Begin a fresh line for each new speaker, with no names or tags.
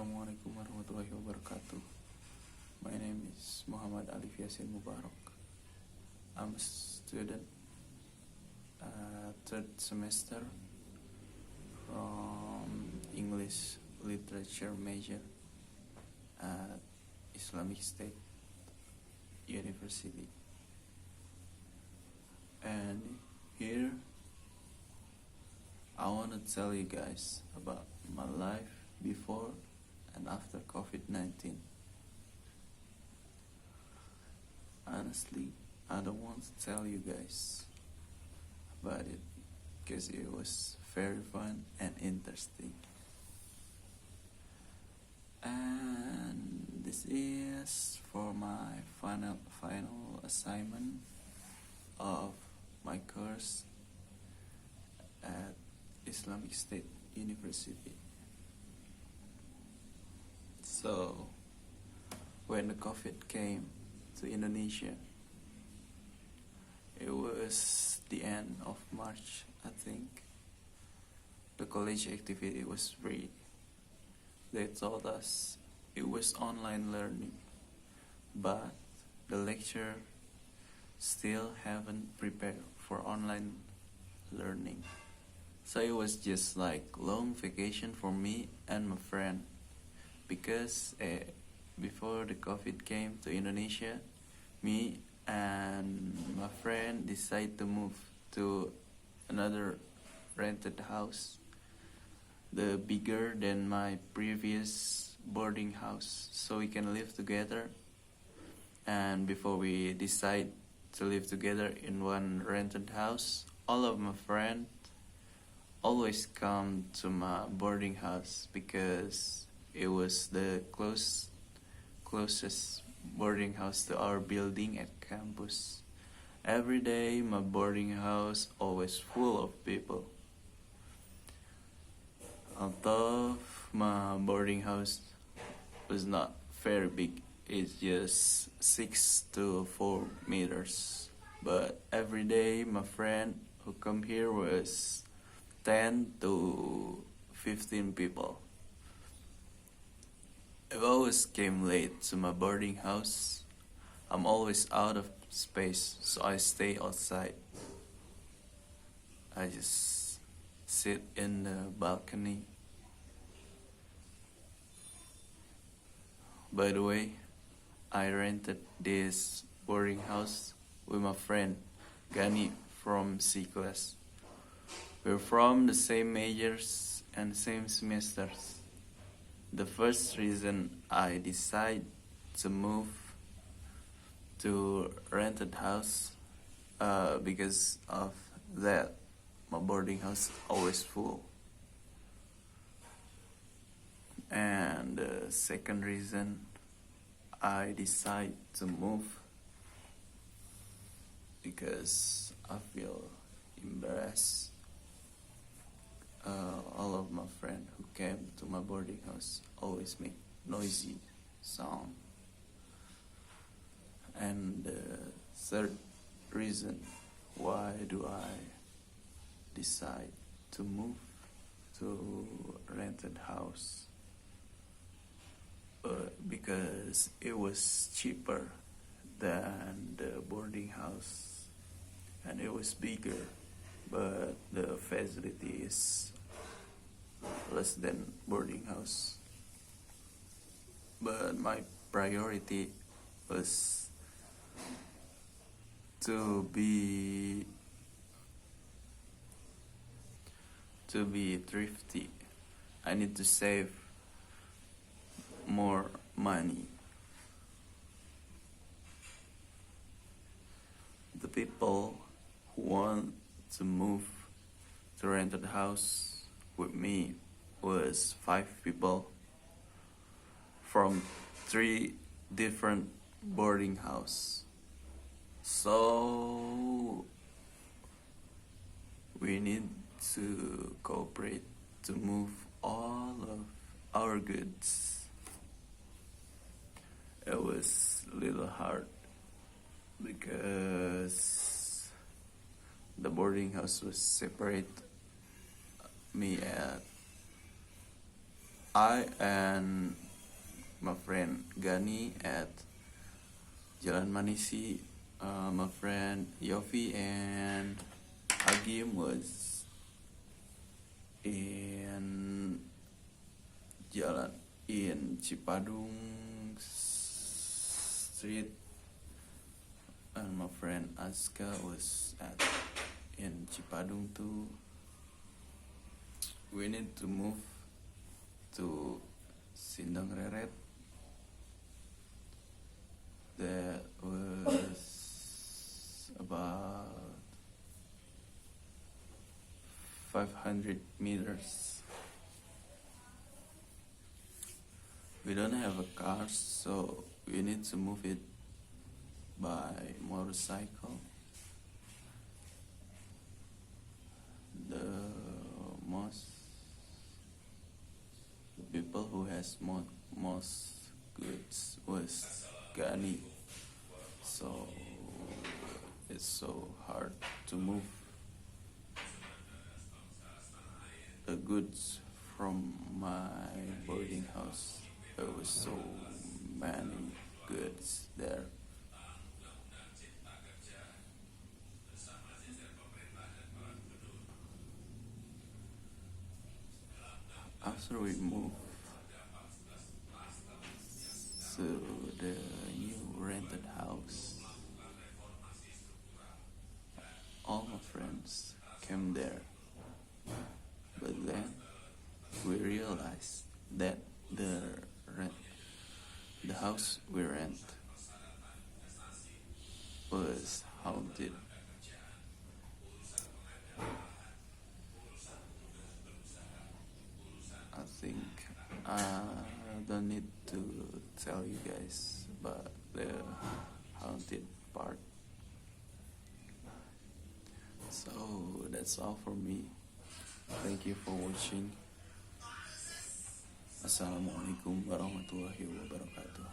Assalamualaikum warahmatullahi wabarakatuh. My name is Muhammad Alif Yasin Mubarak. I'm a student, third semester from English Literature major at Islamic State University. And here I want to tell you guys about my life before and after COVID-19. Honestly, I don't want to tell you guys about it because it was very fun and interesting. And this is for my final assignment of my course at Islamic State University. So, when the COVID came to Indonesia, it was the end of March, I think. The college activity was free. They told us it was online learning, but the lecturer still haven't prepared for online learning. So it was just like long vacation for me and my friend. Because before the COVID came to Indonesia, me and my friend decided to move to another rented house, the bigger than my previous boarding house, so we can live together. And before we decide to live together in one rented house, all of my friends always come to my boarding house because it was the closest boarding house to our building at campus. Every day my boarding house always full of people. Although my boarding house was not very big, it's just 6 to 4 meters. But every day my friend who come here was 10 to 15 people. If I always came late to my boarding house, I'm always out of space, so I stay outside. I just sit in the balcony. By the way, I rented this boarding house with my friend Gani from C class. We're from the same majors and same semesters. The first reason I decided to move to rented house because of that my boarding house always full. And the second reason I decided to move because I feel embarrassed. All of my friends who came to my boarding house always make noisy sound. And the third reason why do I decide to move to rented house because it was cheaper than the boarding house and it was bigger, but the facility is less than boarding house. But my priority was to be thrifty. I need to save more money. The people who want to move to rented house with me was 5 people from 3 different boarding house. So we need to cooperate to move all of our goods. It was a little hard because the boarding house was separate me at I and my friend Gani at Jalan Manisi. My friend Yofi and Agim was in Jalan in Cipadung Street, and my friend Aska was in Cipadung too. We need to move to Sindang Reret. That was about 500 meters. We don't have a car, so we need to move it by motorcycle. The people who has most goods was Gani, so it's so hard to move the goods from my boarding house. There was so many goods there. After we moved to the new rented house, all my friends came there. But then we realized that the house we rent was haunted. I think I don't need to tell you guys about the haunted part. So that's all for me. Thank you for watching. Assalamualaikum warahmatullahi wabarakatuh.